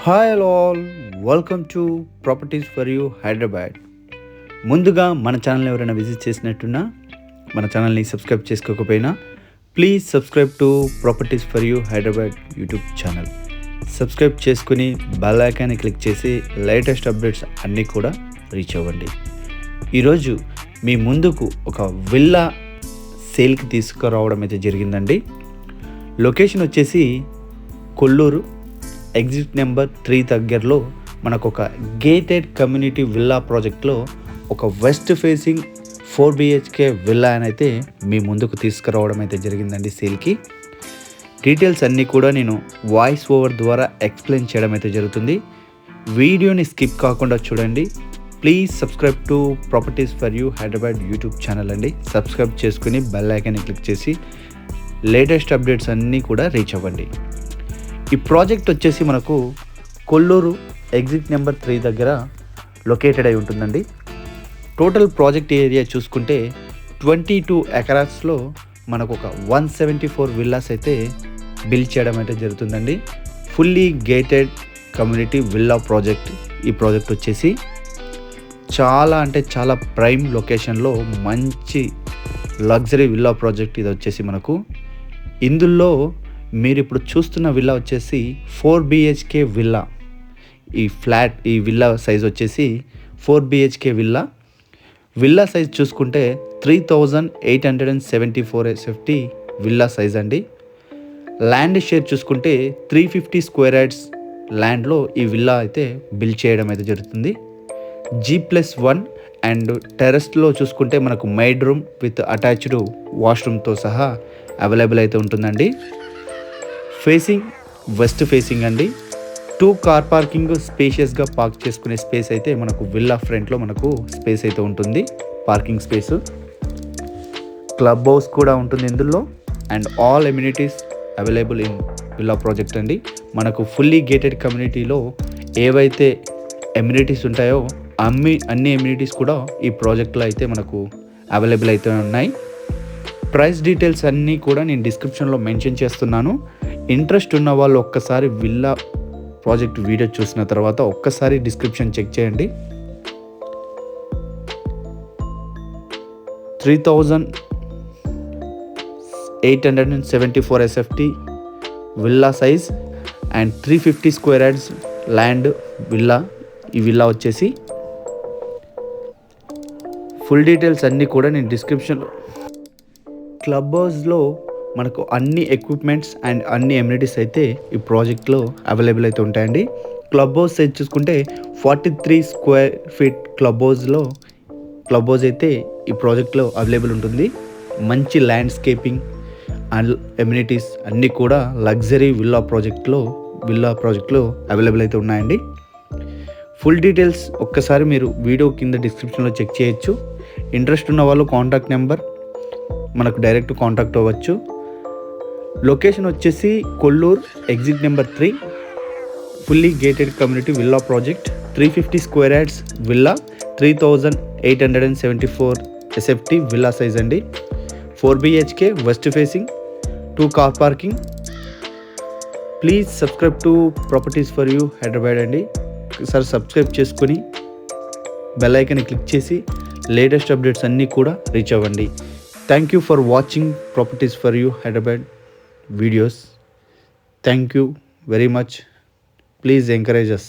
Hi all, welcome to properties for you Hyderabad. ముందుగా మన channel ఎవరైనా విజిట్ చేసినట్టున్నా మన ఛానల్ని సబ్స్క్రైబ్ చేసుకోకపోయినా please subscribe to properties for you Hyderabad YouTube channel. Subscribe చేసుకుని బెల్ ఐకాన్ని క్లిక్ చేసి లేటెస్ట్ అప్డేట్స్ అన్నీ కూడా రీచ్ అవ్వండి. ఈరోజు మీ ముందుకు ఒక విల్లా సేల్కి తీసుకురావడం అయితే జరిగిందండి. లొకేషన్ వచ్చేసి కొల్లూరు ఎగ్జిట్ నెంబర్ 3 దగ్గరలో మనకు ఒక గేటెడ్ కమ్యూనిటీ విల్లా ప్రాజెక్ట్లో ఒక వెస్ట్ ఫేసింగ్ 4 BHK విల్లా అని అయితే మీ ముందుకు తీసుకురావడం అయితే జరిగిందండి సేల్కి. డీటెయిల్స్ అన్నీ కూడా నేను వాయిస్ ఓవర్ ద్వారా ఎక్స్ప్లెయిన్ చేయడం అయితే జరుగుతుంది. వీడియోని స్కిప్ కాకుండా చూడండి. Please subscribe to properties for you Hyderabad YouTube channel అండి. సబ్స్క్రైబ్ చేసుకుని బెల్ ఐకాన్ని క్లిక్ చేసి లేటెస్ట్ అప్డేట్స్ అన్నీ కూడా రీచ్ అవ్వండి. ఈ ప్రాజెక్ట్ వచ్చేసి మనకు కొల్లూరు ఎగ్జిట్ నెంబర్ 3 దగ్గర లొకేటెడ్ అయి ఉంటుందండి. టోటల్ ప్రాజెక్ట్ ఏరియా చూసుకుంటే 22 ఎకరాస్లో మనకు ఒక 174 విల్లాస్ అయితే బిల్డ్ చేయడం అయితే జరుగుతుందండి. Fully gated community villa project. ఈ ప్రాజెక్ట్ వచ్చేసి చాలా అంటే చాలా ప్రైమ్ లొకేషన్లో మంచి లగ్జరీ విల్లా ప్రాజెక్ట్. ఇది వచ్చేసి మనకు ఇందులో మీరు ఇప్పుడు చూస్తున్న విల్లా వచ్చేసి 4 BHK విల్లా. ఈ విల్లా సైజ్ వచ్చేసి 4 BHK విల్లా సైజ్ చూసుకుంటే 3874 SFT విల్లా సైజ్ అండి. ల్యాండ్ షేర్ చూసుకుంటే 350 స్క్వేర్ యార్డ్స్ ల్యాండ్లో ఈ విల్లా అయితే బిల్డ్ చేయడం అయితే జరుగుతుంది. G+1 అండ్ టెర్రస్లో చూసుకుంటే మనకు మైడ్ రూమ్ విత్ అటాచ్డ్ వాష్రూమ్తో సహా అవైలబుల్ అయితే ఉంటుందండి. ఫేసింగ్ వెస్ట్ ఫేసింగ్ అండి. 2 కార్ పార్కింగ్ స్పేషియస్గా పార్క్ చేసుకునే స్పేస్ అయితే మనకు విల్లా ఫ్రంట్లో మనకు స్పేస్ అయితే ఉంటుంది, పార్కింగ్ స్పేస్. క్లబ్ హౌస్ కూడా ఉంటుంది ఇందులో. And all amenities available in villa project అండి. మనకు ఫుల్లీ గేటెడ్ కమ్యూనిటీలో ఏవైతే ఎమ్యూనిటీస్ ఉంటాయో అన్ని ఎమ్యూనిటీస్ కూడా ఈ ప్రాజెక్ట్లో అయితే మనకు అవైలబుల్ అయితే ఉన్నాయి. ప్రైస్ డీటెయిల్స్ అన్నీ కూడా నేను డిస్క్రిప్షన్లో మెన్షన్ చేస్తున్నాను. ఇంట్రెస్ట్ ఉన్న వాళ్ళు ఒక్కసారి విల్లా ప్రాజెక్ట్ వీడియో చూసిన తర్వాత ఒక్కసారి డిస్క్రిప్షన్ చెక్ చేయండి. 3874 SFT villa size and 350 square yards land villa. ఈ విల్లా వచ్చేసి ఫుల్ డీటెయిల్స్ అన్నీ కూడా నేను డిస్క్రిప్షన్లో. క్లబ్ హౌస్లో మనకు అన్ని ఎక్విప్మెంట్స్ అండ్ అన్ని ఎమ్యూనిటీస్ అయితే ఈ ప్రాజెక్ట్లో అవైలబుల్ అయితే ఉంటాయండి. క్లబ్ హౌస్ సైజ్ చూసుకుంటే 43 స్క్వేర్ ఫీట్ క్లబ్ హౌస్ అయితే ఈ ప్రాజెక్ట్లో అవైలబుల్ ఉంటుంది. మంచి ల్యాండ్స్కేపింగ్ అండ్ ఎమ్యూనిటీస్ అన్నీ కూడా లగ్జరీ విల్లా ప్రాజెక్ట్లో అవైలబుల్ అయితే ఉన్నాయండి. ఫుల్ డీటెయిల్స్ ఒక్కసారి మీరు వీడియో కింద డిస్క్రిప్షన్లో చెక్ చేయొచ్చు. ఇంట్రెస్ట్ ఉన్న వాళ్ళు కాంటాక్ట్ నెంబర్ మనకు డైరెక్ట్ కాంటాక్ట్ అవ్వచ్చు. లొకేషన్ వచ్చేసి Kollur exit number 3 fully gated community villa project. 350 square yards villa, 3874 SFT villa size అండి. 4 BHK west facing, 2 car parking. Please subscribe to properties for you Hyderabad అండి. ఒకసారి subscribe చేసుకొని bell ఐకాన్ని click చేసి latest updates అన్నీ కూడా రీచ్ అవ్వండి. Thank you for watching Properties for You Hyderabad videos. Thank you very much. Please encourage us.